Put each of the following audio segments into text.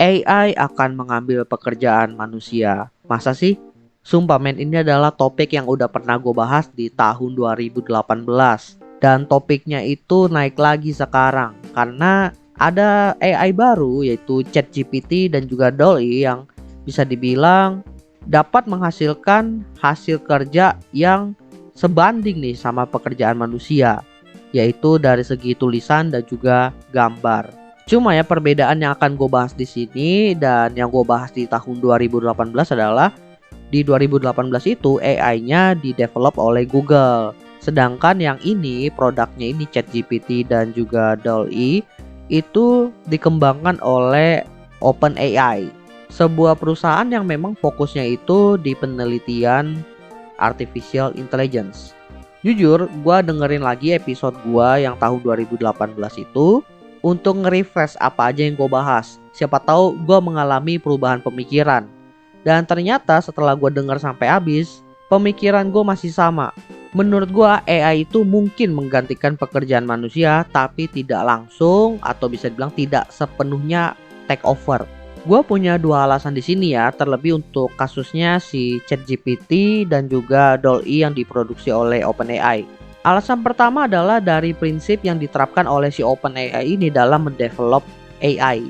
AI akan mengambil pekerjaan manusia. Masa sih? Sumpah men, ini adalah topik yang udah pernah gue bahas di tahun 2018. Dan topiknya itu naik lagi sekarang karena ada AI baru yaitu ChatGPT dan juga DALL-E yang bisa dibilang dapat menghasilkan hasil kerja yang sebanding nih sama pekerjaan manusia, yaitu dari segi tulisan dan juga gambar. Cuma ya perbedaan yang akan gue bahas di sini dan yang gue bahas di tahun 2018 adalah di 2018 itu AI-nya didevelop oleh Google. Sedangkan yang ini produknya ini ChatGPT dan juga DALL-E itu dikembangkan oleh OpenAI. Sebuah perusahaan yang memang fokusnya itu di penelitian artificial intelligence. Jujur, gue dengerin lagi episode gue yang tahun 2018 itu untuk nge-refresh apa aja yang gue bahas. Siapa tahu gue mengalami perubahan pemikiran. Dan ternyata setelah gue denger sampai habis, pemikiran gue masih sama. Menurut gue AI itu mungkin menggantikan pekerjaan manusia, tapi tidak langsung atau bisa dibilang tidak sepenuhnya take over. Gue punya dua alasan di sini ya, terlebih untuk kasusnya si ChatGPT dan juga DALL-E yang diproduksi oleh OpenAI. Alasan pertama adalah dari prinsip yang diterapkan oleh si OpenAI ini dalam mendevelop AI.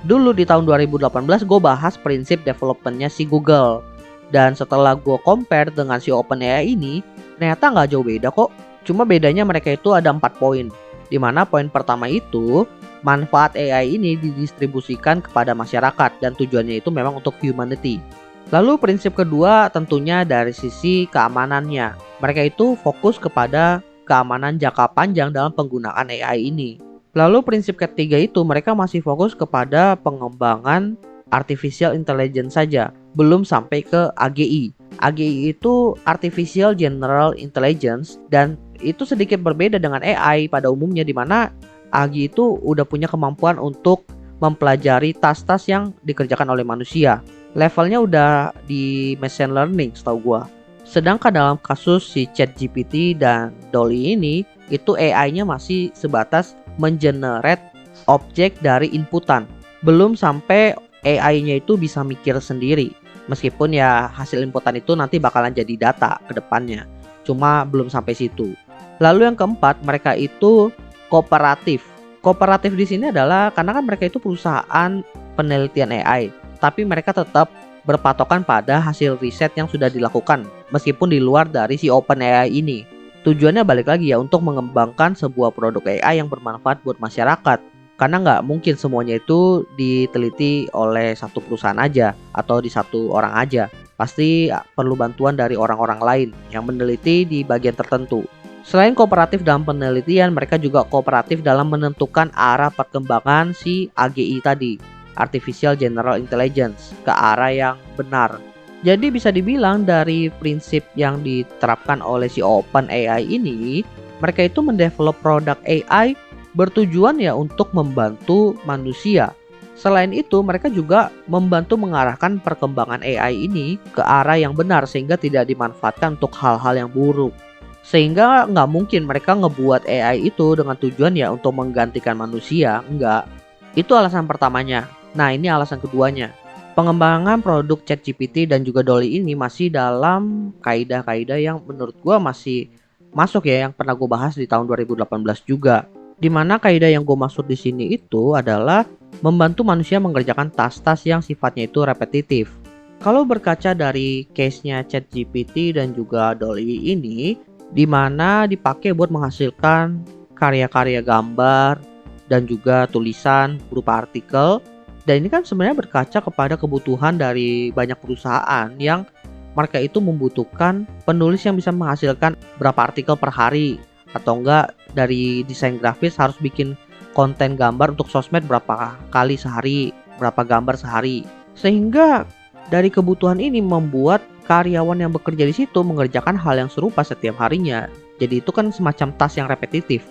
Dulu di tahun 2018 gue bahas prinsip developmentnya si Google. Dan setelah gue compare dengan si OpenAI ini, ternyata nggak jauh beda kok. Cuma bedanya mereka itu ada 4 poin. Dimana poin pertama itu, manfaat AI ini didistribusikan kepada masyarakat dan tujuannya itu memang untuk humanity. Lalu prinsip kedua tentunya dari sisi keamanannya. Mereka itu fokus kepada keamanan jangka panjang dalam penggunaan AI ini. Lalu prinsip ketiga itu mereka masih fokus kepada pengembangan artificial intelligence saja, belum sampai ke AGI. AGI itu Artificial General Intelligence dan itu sedikit berbeda dengan AI pada umumnya, di mana AGI itu udah punya kemampuan untuk mempelajari tas-tas yang dikerjakan oleh manusia. Levelnya udah di machine learning setahu gua. Sedangkan dalam kasus si ChatGPT dan DALL-E ini, itu AI-nya masih sebatas mengenerate objek dari inputan. Belum sampai AI-nya itu bisa mikir sendiri. Meskipun ya hasil inputan itu nanti bakalan jadi data ke depannya. Cuma belum sampai situ. Lalu yang keempat, mereka itu kooperatif. Kooperatif di sini adalah karena kan mereka itu perusahaan penelitian AI, tapi mereka tetap berpatokan pada hasil riset yang sudah dilakukan meskipun di luar dari si OpenAI ini. Tujuannya balik lagi ya untuk mengembangkan sebuah produk AI yang bermanfaat buat masyarakat. Karena nggak mungkin semuanya itu diteliti oleh satu perusahaan aja atau di satu orang aja. Pasti perlu bantuan dari orang-orang lain yang meneliti di bagian tertentu. Selain kooperatif dalam penelitian, mereka juga kooperatif dalam menentukan arah perkembangan si AGI tadi, Artificial General Intelligence, ke arah yang benar. Jadi bisa dibilang dari prinsip yang diterapkan oleh si OpenAI ini, mereka itu mendevelop produk AI bertujuan ya untuk membantu manusia. Selain itu, mereka juga membantu mengarahkan perkembangan AI ini ke arah yang benar sehingga tidak dimanfaatkan untuk hal-hal yang buruk. Sehingga nggak mungkin mereka ngebuat AI itu dengan tujuan ya untuk menggantikan manusia, enggak. Itu alasan pertamanya. Nah, ini alasan keduanya. Pengembangan produk ChatGPT dan juga DALL-E ini masih dalam kaidah-kaidah yang menurut gua masih masuk ya, yang pernah gue bahas di tahun 2018 juga. Dimana kaidah yang gue maksud di sini itu adalah membantu manusia mengerjakan tas-tas yang sifatnya itu repetitif. Kalau berkaca dari case-nya ChatGPT dan juga DALL-E ini, di mana dipakai buat menghasilkan karya-karya gambar dan juga tulisan berupa artikel. Dan ini kan sebenarnya berkaca kepada kebutuhan dari banyak perusahaan yang mereka itu membutuhkan penulis yang bisa menghasilkan berapa artikel per hari, atau enggak dari desain grafis harus bikin konten gambar untuk sosmed berapa kali sehari, berapa gambar sehari. Sehingga dari kebutuhan ini membuat karyawan yang bekerja di situ mengerjakan hal yang serupa setiap harinya. Jadi itu kan semacam tas yang repetitif.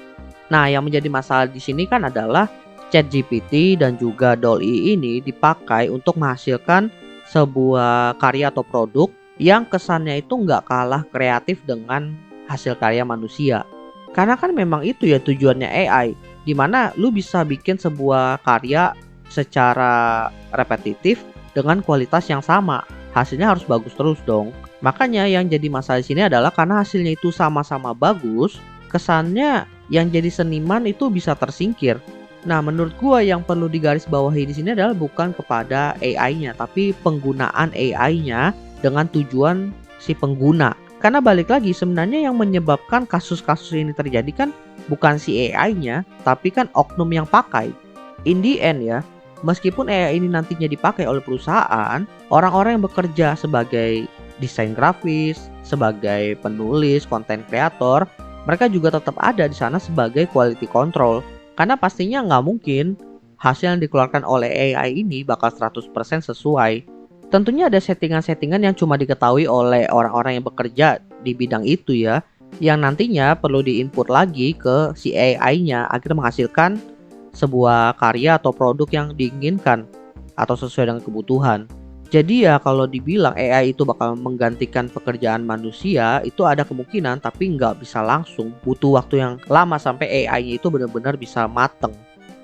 Nah, yang menjadi masalah di sini kan adalah ChatGPT dan juga DALL-E ini dipakai untuk menghasilkan sebuah karya atau produk yang kesannya itu nggak kalah kreatif dengan hasil karya manusia. Karena kan memang itu ya tujuannya AI, dimana lu bisa bikin sebuah karya secara repetitif dengan kualitas yang sama. Hasilnya harus bagus terus dong. Makanya yang jadi masalah di sini adalah karena hasilnya itu sama-sama bagus, kesannya yang jadi seniman itu bisa tersingkir. Nah, menurut gua yang perlu digarisbawahi di sini adalah bukan kepada AI-nya, tapi penggunaan AI-nya dengan tujuan si pengguna. Karena balik lagi, sebenarnya yang menyebabkan kasus-kasus ini terjadi kan bukan si AI-nya, tapi kan oknum yang pakai. In the end ya, meskipun AI ini nantinya dipakai oleh perusahaan, orang-orang yang bekerja sebagai desain grafis, sebagai penulis, konten kreator, mereka juga tetap ada di sana sebagai quality control. Karena pastinya nggak mungkin hasil yang dikeluarkan oleh AI ini bakal 100% sesuai. Tentunya ada settingan-settingan yang cuma diketahui oleh orang-orang yang bekerja di bidang itu ya, yang nantinya perlu diinput lagi ke si AI-nya agar menghasilkan sebuah karya atau produk yang diinginkan atau sesuai dengan kebutuhan. Jadi ya kalau dibilang AI itu bakal menggantikan pekerjaan manusia, itu ada kemungkinan tapi nggak bisa langsung. Butuh waktu yang lama sampai AI-nya itu benar-benar bisa mateng.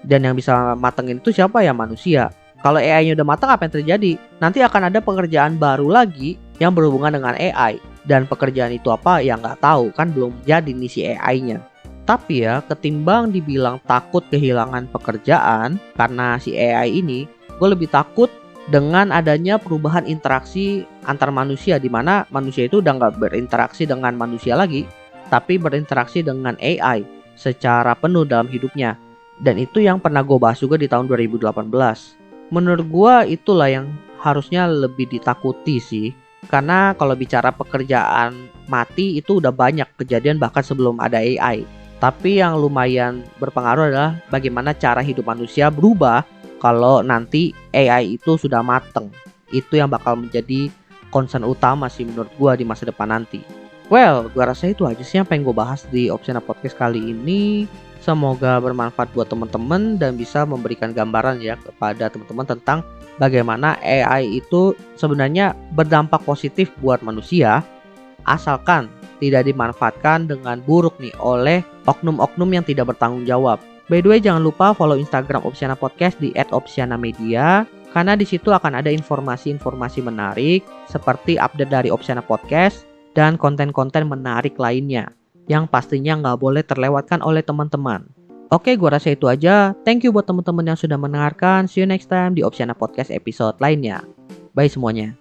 Dan yang bisa matengin itu siapa ya? Manusia. Kalau AI-nya udah mateng, apa yang terjadi? Nanti akan ada pekerjaan baru lagi yang berhubungan dengan AI. Dan pekerjaan itu apa ya nggak tahu, kan belum jadi nih si AI-nya. Tapi ya ketimbang dibilang takut kehilangan pekerjaan karena si AI ini, gue lebih takut dengan adanya perubahan interaksi antar manusia, di mana manusia itu udah nggak berinteraksi dengan manusia lagi, tapi berinteraksi dengan AI secara penuh dalam hidupnya. Dan itu yang pernah gue bahas juga di tahun 2018. Menurut gue itulah yang harusnya lebih ditakuti sih. Karena kalau bicara pekerjaan mati itu udah banyak kejadian bahkan sebelum ada AI. Tapi yang lumayan berpengaruh adalah bagaimana cara hidup manusia berubah kalau nanti AI itu sudah mateng. Itu yang bakal menjadi concern utama sih menurut gua di masa depan nanti. Well, gua rasa itu aja sih yang pengen gua bahas di Opsiana Podcast kali ini. Semoga bermanfaat buat teman-teman dan bisa memberikan gambaran ya kepada teman-teman tentang bagaimana AI itu sebenarnya berdampak positif buat manusia, asalkan tidak dimanfaatkan dengan buruk nih oleh oknum-oknum yang tidak bertanggung jawab. By the way, jangan lupa follow Instagram Opsiana Podcast di @opsianamedia, karena di situ akan ada informasi-informasi menarik seperti update dari Opsiana Podcast dan konten-konten menarik lainnya yang pastinya nggak boleh terlewatkan oleh teman-teman. Oke, gua rasa itu aja. Thank you buat teman-teman yang sudah mendengarkan. See you next time di Opsiana Podcast episode lainnya. Bye semuanya.